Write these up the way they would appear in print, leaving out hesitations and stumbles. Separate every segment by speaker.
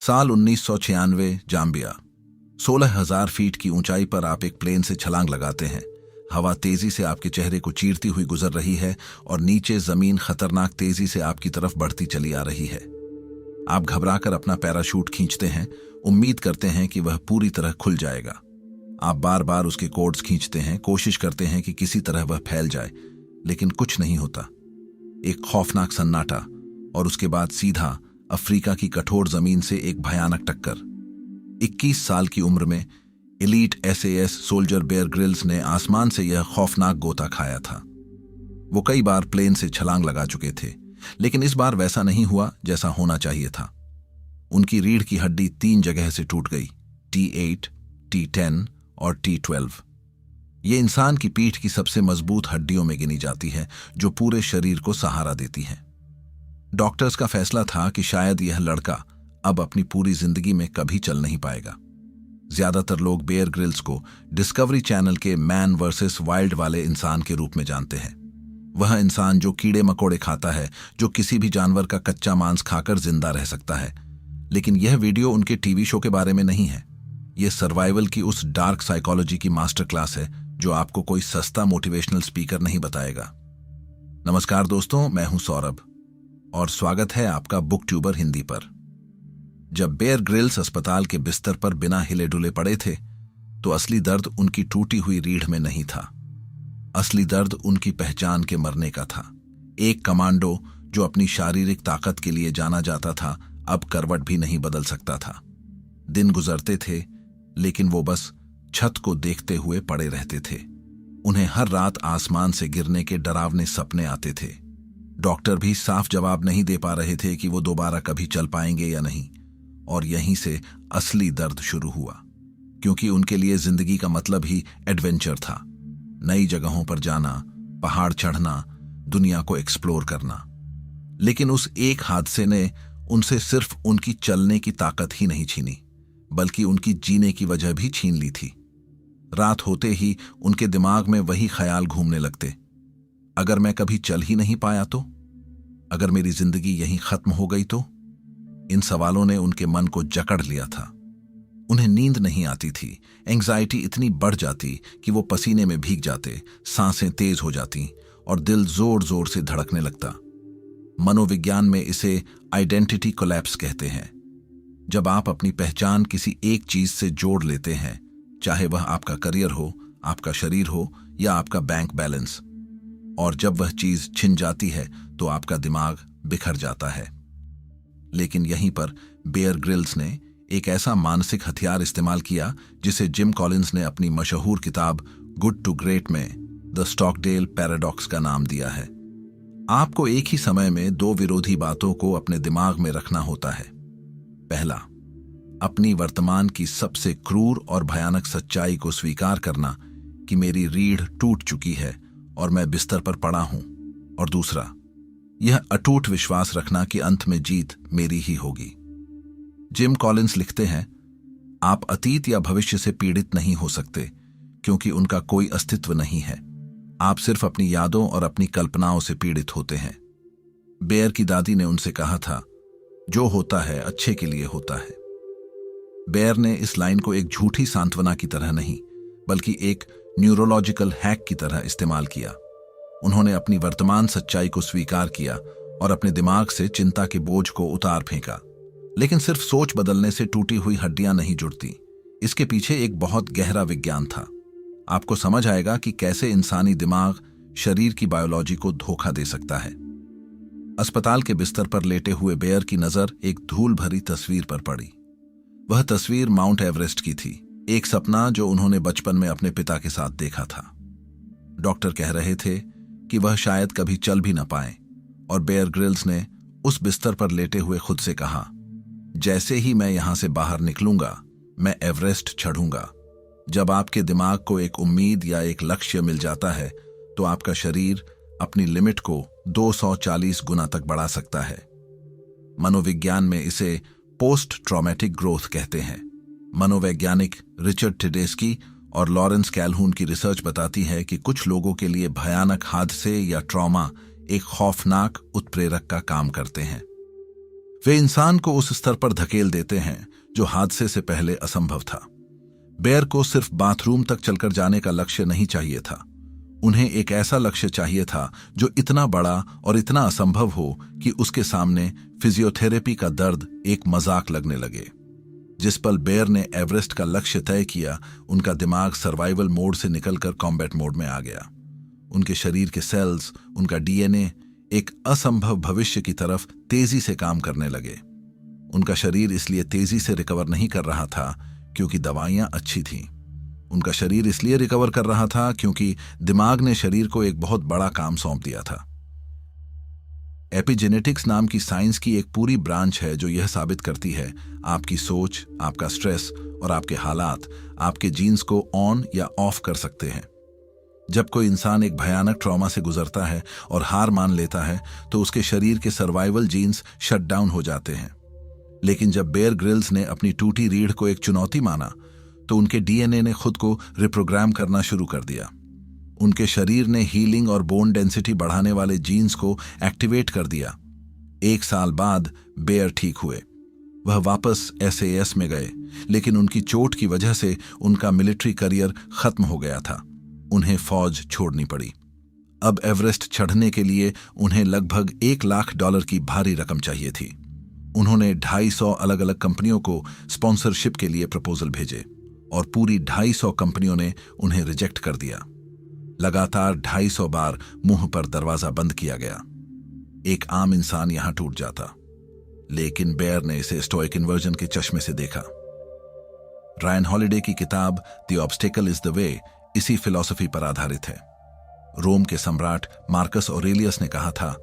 Speaker 1: साल 1996, Zambia. 16,000 feet की ऊंचाई पर आप एक प्लेन से छलांग लगाते हैं। हवा तेजी से आपके चेहरे को चीरती हुई गुजर रही है और नीचे जमीन खतरनाक तेजी से आपकी तरफ बढ़ती चली आ रही है। आप घबराकर अपना पैराशूट खींचते हैं, उम्मीद करते हैं कि वह पूरी तरह खुल जाएगा। आप बार बार उसके कॉर्ड्स खींचते हैं, कोशिश करते हैं कि किसी तरह वह फैल जाए, लेकिन कुछ नहीं होता। एक खौफनाक सन्नाटा और उसके बाद सीधा अफ्रीका की कठोर जमीन से एक भयानक टक्कर। 21 साल की उम्र में elite SAS soldier Bear Grylls ने आसमान से यह खौफनाक गोता खाया था। वो कई बार प्लेन से छलांग लगा चुके थे, लेकिन इस बार वैसा नहीं हुआ जैसा होना चाहिए था। उनकी रीढ़ की हड्डी 3 जगह से टूट गई, T8, T10 और T12। ये इंसान की पीठ की सबसे मजबूत हड्डियों में गिनी जाती है, जो पूरे शरीर को सहारा देती है। डॉक्टर्स का फैसला था कि शायद यह लड़का अब अपनी पूरी जिंदगी में कभी चल नहीं पाएगा। ज्यादातर लोग बेयर ग्रिल्स को डिस्कवरी चैनल के मैन वर्सेस वाइल्ड वाले इंसान के रूप में जानते हैं। वह इंसान जो कीड़े मकोड़े खाता है, जो किसी भी जानवर का कच्चा मांस खाकर जिंदा रह सकता है। लेकिन यह वीडियो उनके टीवी शो के बारे में नहीं है। यह सर्वाइवल की उस डार्क साइकोलॉजी की मास्टर क्लास है जो आपको कोई सस्ता मोटिवेशनल स्पीकर नहीं बताएगा। नमस्कार दोस्तों, मैं हूं सौरभ और स्वागत है आपका बुक ट्यूबर हिंदी पर। जब बेयर ग्रिल्स अस्पताल के बिस्तर पर बिना हिले डुले पड़े थे, तो असली दर्द उनकी टूटी हुई रीढ़ में नहीं था। असली दर्द उनकी पहचान के मरने का था। एक कमांडो जो अपनी शारीरिक ताकत के लिए जाना जाता था, अब करवट भी नहीं बदल सकता था। दिन गुजरते थे, लेकिन वो बस छत को देखते हुए पड़े रहते थे। उन्हें हर रात आसमान से गिरने के डरावने सपने आते थे। डॉक्टर भी साफ जवाब नहीं दे पा रहे थे कि वो दोबारा कभी चल पाएंगे या नहीं। और यहीं से असली दर्द शुरू हुआ, क्योंकि उनके लिए जिंदगी का मतलब ही एडवेंचर था। नई जगहों पर जाना, पहाड़ चढ़ना, दुनिया को एक्सप्लोर करना। लेकिन उस एक हादसे ने उनसे सिर्फ उनकी चलने की ताकत ही नहीं छीनी, बल्कि उनकी जीने की वजह भी छीन ली थी। रात होते ही उनके दिमाग में वही ख्याल घूमने लगते, अगर मैं कभी चल ही नहीं पाया तो? अगर मेरी जिंदगी यहीं खत्म हो गई तो? इन सवालों ने उनके मन को जकड़ लिया था। उन्हें नींद नहीं आती थी। एंग्जाइटी इतनी बढ़ जाती कि वो पसीने में भीग जाते, सांसें तेज हो जाती और दिल जोर जोर से धड़कने लगता। मनोविज्ञान में इसे आइडेंटिटी कोलैप्स कहते हैं। जब आप अपनी पहचान किसी एक चीज से जोड़ लेते हैं, चाहे वह आपका करियर हो, आपका शरीर हो या आपका बैंक बैलेंस, और जब वह चीज छिन जाती है तो आपका दिमाग बिखर जाता है। लेकिन यहीं पर बेयर ग्रिल्स ने एक ऐसा मानसिक हथियार इस्तेमाल किया जिसे जिम कॉलिंस ने अपनी मशहूर किताब गुड टू ग्रेट में द स्टॉकडेल पैराडॉक्स का नाम दिया है। आपको एक ही समय में 2 विरोधी बातों को अपने दिमाग में रखना होता है। पहला, अपनी वर्तमान की सबसे क्रूर और भयानक सच्चाई को स्वीकार करना कि मेरी रीढ़ टूट चुकी है और मैं बिस्तर पर पड़ा हूं। और दूसरा, यह अटूट विश्वास रखना कि अंत में जीत मेरी ही होगी। जिम कॉलिंस लिखते हैं, आप अतीत या भविष्य से पीड़ित नहीं हो सकते, क्योंकि उनका कोई अस्तित्व नहीं है। आप सिर्फ अपनी यादों और अपनी कल्पनाओं से पीड़ित होते हैं। बेयर की दादी ने उनसे कहा था, जो होता है अच्छे के लिए होता है। बेयर ने इस लाइन को एक झूठी सांत्वना की तरह नहीं, बल्कि एक न्यूरोलॉजिकल हैक की तरह इस्तेमाल किया। उन्होंने अपनी वर्तमान सच्चाई को स्वीकार किया और अपने दिमाग से चिंता के बोझ को उतार फेंका। लेकिन सिर्फ सोच बदलने से टूटी हुई हड्डियां नहीं जुड़ती। इसके पीछे एक बहुत गहरा विज्ञान था। आपको समझ आएगा कि कैसे इंसानी दिमाग शरीर की बायोलॉजी को धोखा दे सकता है। अस्पताल के बिस्तर पर लेटे हुए बेयर की नजर एक धूल भरी तस्वीर पर पड़ी। वह तस्वीर माउंट एवरेस्ट की थी, एक सपना जो उन्होंने बचपन में अपने पिता के साथ देखा था। डॉक्टर कह रहे थे कि वह शायद कभी चल भी न पाए, और बेयर ग्रिल्स ने उस बिस्तर पर लेटे हुए खुद से कहा, जैसे ही मैं यहां से बाहर निकलूंगा, मैं एवरेस्ट चढ़ूंगा। जब आपके दिमाग को एक उम्मीद या एक लक्ष्य मिल जाता है, तो आपका शरीर अपनी लिमिट को 240 गुना तक बढ़ा सकता है। मनोविज्ञान में इसे पोस्ट ट्रॉमेटिक ग्रोथ कहते हैं। मनोवैज्ञानिक रिचर्ड टेडेस्की और लॉरेंस कैलहून की रिसर्च बताती है कि कुछ लोगों के लिए भयानक हादसे या ट्रॉमा एक खौफनाक उत्प्रेरक का काम करते हैं। वे इंसान को उस स्तर पर धकेल देते हैं जो हादसे से पहले असंभव था। बेयर को सिर्फ बाथरूम तक चलकर जाने का लक्ष्य नहीं चाहिए था, उन्हें एक ऐसा लक्ष्य चाहिए था जो इतना बड़ा और इतना असंभव हो कि उसके सामने फिजियोथेरेपी का दर्द एक मजाक लगने लगे। जिस पल बेयर ने एवरेस्ट का लक्ष्य तय किया, उनका दिमाग सर्वाइवल मोड से निकलकर कॉम्बैट मोड में आ गया। उनके शरीर के सेल्स, उनका डीएनए एक असंभव भविष्य की तरफ तेजी से काम करने लगे। उनका शरीर इसलिए तेजी से रिकवर नहीं कर रहा था क्योंकि दवाइयां अच्छी थीं। उनका शरीर इसलिए रिकवर कर रहा था क्योंकि दिमाग ने शरीर को एक बहुत बड़ा काम सौंप दिया था। एपिजेनेटिक्स नाम की साइंस की एक पूरी ब्रांच है जो यह साबित करती है आपकी सोच, आपका स्ट्रेस और आपके हालात आपके जीन्स को ऑन या ऑफ कर सकते हैं। जब कोई इंसान एक भयानक ट्रॉमा से गुजरता है और हार मान लेता है तो उसके शरीर के सर्वाइवल जीन्स शट डाउन हो जाते हैं। लेकिन जब बेयर ग्रिल्स ने अपनी टूटी रीढ़ को एक चुनौती माना तो उनके डीएनए ने खुद को रिप्रोग्राम करना शुरू कर दिया। उनके शरीर ने हीलिंग और बोन डेंसिटी बढ़ाने वाले जीन्स को एक्टिवेट कर दिया। 1 साल बाद बेयर ठीक हुए। वह वापस एसएएस में गए, लेकिन उनकी चोट की वजह से उनका मिलिट्री करियर खत्म हो गया था। उन्हें फौज छोड़नी पड़ी। अब एवरेस्ट चढ़ने के लिए उन्हें लगभग $1 लाख की भारी रकम चाहिए थी। उन्होंने 250 अलग अलग कंपनियों को स्पॉन्सरशिप के लिए प्रपोजल भेजे और पूरी 250 कंपनियों ने उन्हें रिजेक्ट कर दिया। लगातार 250 बार मुंह पर दरवाजा बंद किया गया। एक आम इंसान यहां टूट जाता, लेकिन बेयर ने इसे स्टोइक इन्वर्जन के चश्मे से देखा। रायन हॉलिडे की किताब the obstacle is the way इसी फिलॉसफी पर आधारित है। रोम के सम्राट मार्कस ऑरेलियस ने कहा था,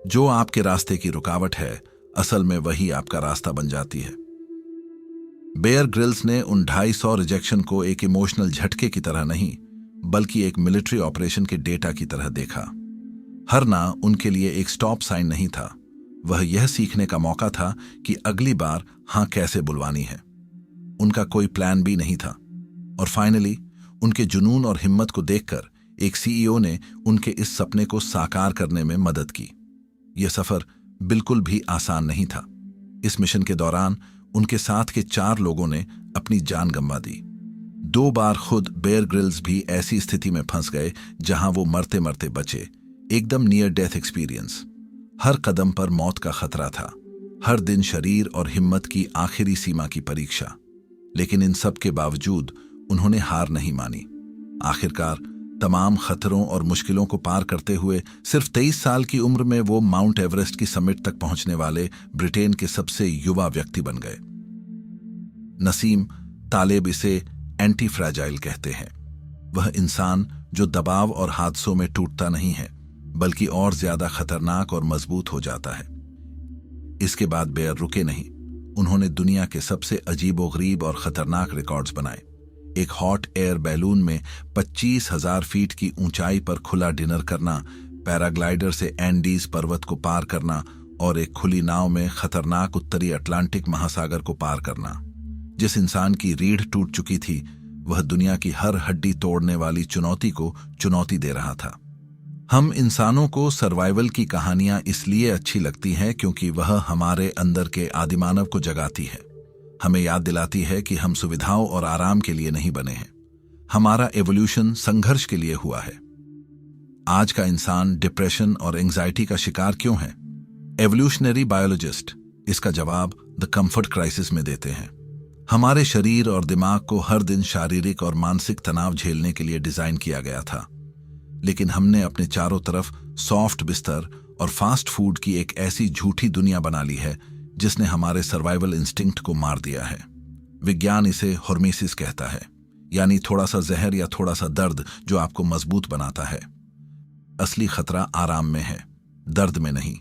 Speaker 1: जो आपके रास्ते की रुकावट है असल में वही आपका रास्ता बन जाती है। बेयर ग्रिल्स ने उन 250 रिजेक्शन को एक इमोशनल झटके की तरह नहीं, बल्कि एक मिलिट्री ऑपरेशन के डेटा की तरह देखा। हर ना उनके लिए एक स्टॉप साइन नहीं था, वह यह सीखने का मौका था कि अगली बार हां कैसे बुलवानी है। उनका कोई प्लान भी नहीं था और फाइनली उनके जुनून और हिम्मत को देखकर एक सीईओ ने उनके इस सपने को साकार करने में मदद की। यह सफर बिल्कुल भी आसान नहीं था। इस मिशन के दौरान उनके साथ के 4 लोगों ने अपनी जान गंवा दी। 2 बार खुद बेयर ग्रिल्स भी ऐसी स्थिति में फंस गए जहां वो मरते मरते बचे, एकदम नियर डेथ एक्सपीरियंस। हर कदम पर मौत का खतरा था, हर दिन शरीर और हिम्मत की आखिरी सीमा की परीक्षा। लेकिन इन सब के बावजूद उन्होंने हार नहीं मानी। आखिरकार तमाम खतरों और मुश्किलों को पार करते हुए सिर्फ 23 साल की उम्र में वो माउंट एवरेस्ट की समिट तक पहुंचने वाले ब्रिटेन के सबसे युवा व्यक्ति बन गए। नसीम तालेब इसे एंटी फ्रैजाइल कहते हैं। वह इंसान जो दबाव और हादसों में टूटता नहीं है, बल्कि और ज्यादा खतरनाक और मजबूत हो जाता है। इसके बाद बेयर रुके नहीं। उन्होंने दुनिया के सबसे अजीबोगरीब और खतरनाक रिकॉर्ड्स बनाए। एक हॉट एयर बैलून में 25,000 फीट की ऊंचाई पर खुला डिनर करना, पैराग्लाइडर से एंडीज पर्वत को पार करना और एक खुली नाव में खतरनाक उत्तरी अटलांटिक महासागर को पार करना। जिस इंसान की रीढ़ टूट चुकी थी, वह दुनिया की हर हड्डी तोड़ने वाली चुनौती को चुनौती दे रहा था। हम इंसानों को सर्वाइवल की कहानियां इसलिए अच्छी लगती हैं क्योंकि वह हमारे अंदर के आदिमानव को जगाती है। हमें याद दिलाती है कि हम सुविधाओं और आराम के लिए नहीं बने हैं। हमारा एवोल्यूशन संघर्ष के लिए हुआ है। आज का इंसान डिप्रेशन और एंजाइटी का शिकार क्यों है? एवोल्यूशनरी बायोलॉजिस्ट इसका जवाब द कंफर्ट क्राइसिस में देते हैं। हमारे शरीर और दिमाग को हर दिन शारीरिक और मानसिक तनाव झेलने के लिए डिजाइन किया गया था, लेकिन हमने अपने चारों तरफ सॉफ्ट बिस्तर और फास्ट फूड की एक ऐसी झूठी दुनिया बना ली है जिसने हमारे सर्वाइवल इंस्टिंक्ट को मार दिया है। विज्ञान इसे हॉर्मेसिस कहता है, यानी थोड़ा सा जहर या थोड़ा सा दर्द जो आपको मजबूत बनाता है। असली खतरा आराम में है, दर्द में नहीं।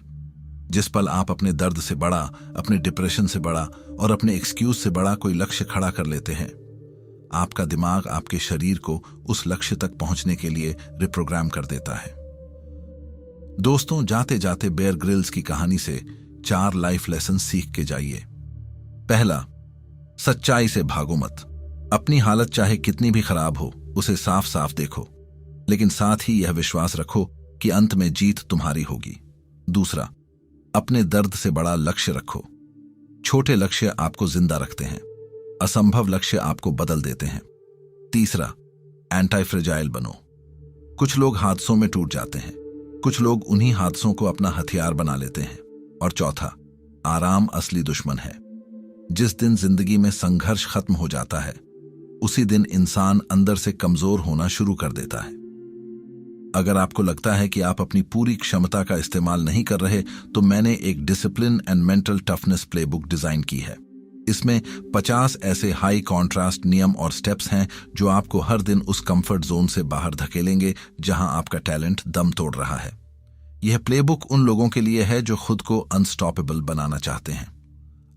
Speaker 1: जिस पल आप अपने दर्द से बड़ा, अपने डिप्रेशन से बड़ा और अपने एक्सक्यूज से बड़ा कोई लक्ष्य खड़ा कर लेते हैं, आपका दिमाग आपके शरीर को उस लक्ष्य तक पहुंचने के लिए रिप्रोग्राम कर देता है। दोस्तों, जाते जाते बेयर ग्रिल्स की कहानी से 4 लाइफ लेसन सीख के जाइए। पहला, सच्चाई से भागो मत। अपनी हालत चाहे कितनी भी खराब हो, उसे साफ साफ देखो, लेकिन साथ ही यह विश्वास रखो कि अंत में जीत तुम्हारी होगी। दूसरा, अपने दर्द से बड़ा लक्ष्य रखो। छोटे लक्ष्य आपको जिंदा रखते हैं, असंभव लक्ष्य आपको बदल देते हैं। तीसरा, एंटी फ्रेजाइल बनो। कुछ लोग हादसों में टूट जाते हैं, कुछ लोग उन्हीं हादसों को अपना हथियार बना लेते हैं। और चौथा, आराम असली दुश्मन है। जिस दिन जिंदगी में संघर्ष खत्म हो जाता है, उसी दिन इंसान अंदर से कमजोर होना शुरू कर देता है। अगर आपको लगता है कि आप अपनी पूरी क्षमता का इस्तेमाल नहीं कर रहे, तो मैंने एक discipline and mental toughness playbook design की है। इसमें 50 ऐसे हाई कॉन्ट्रास्ट नियम और स्टेप्स हैं जो आपको हर दिन उस कंफर्ट जोन से बाहर धकेलेंगे जहां आपका टैलेंट दम तोड़ रहा है। यह प्लेबुक उन लोगों के लिए है जो खुद को अनस्टॉपेबल बनाना चाहते हैं।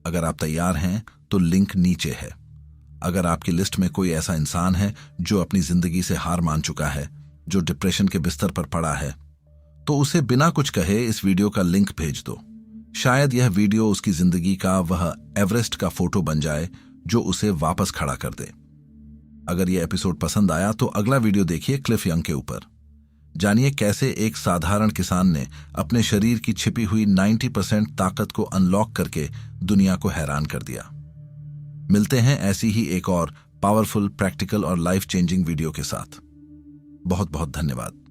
Speaker 1: अगर आप तैयार हैं तो लिंक नीचे है। अगर आपकी लिस्ट में कोई ऐसा इंसान है जो अपनी जिंदगी से हार मान चुका है, जो डिप्रेशन के बिस्तर पर पड़ा है, तो उसे बिना कुछ कहे इस वीडियो का लिंक भेज दो। शायद यह वीडियो उसकी जिंदगी का वह एवरेस्ट का फोटो बन जाए जो उसे वापस खड़ा कर दे। अगर यह एपिसोड पसंद आया तो अगला वीडियो देखिए क्लिफ यंग के ऊपर। जानिए कैसे एक साधारण किसान ने अपने शरीर की छिपी हुई 90% ताकत को अनलॉक करके दुनिया को हैरान कर दिया। मिलते हैं ऐसी ही एक और पावरफुल, प्रैक्टिकल और लाइफ चेंजिंग वीडियो के साथ। बहुत बहुत धन्यवाद।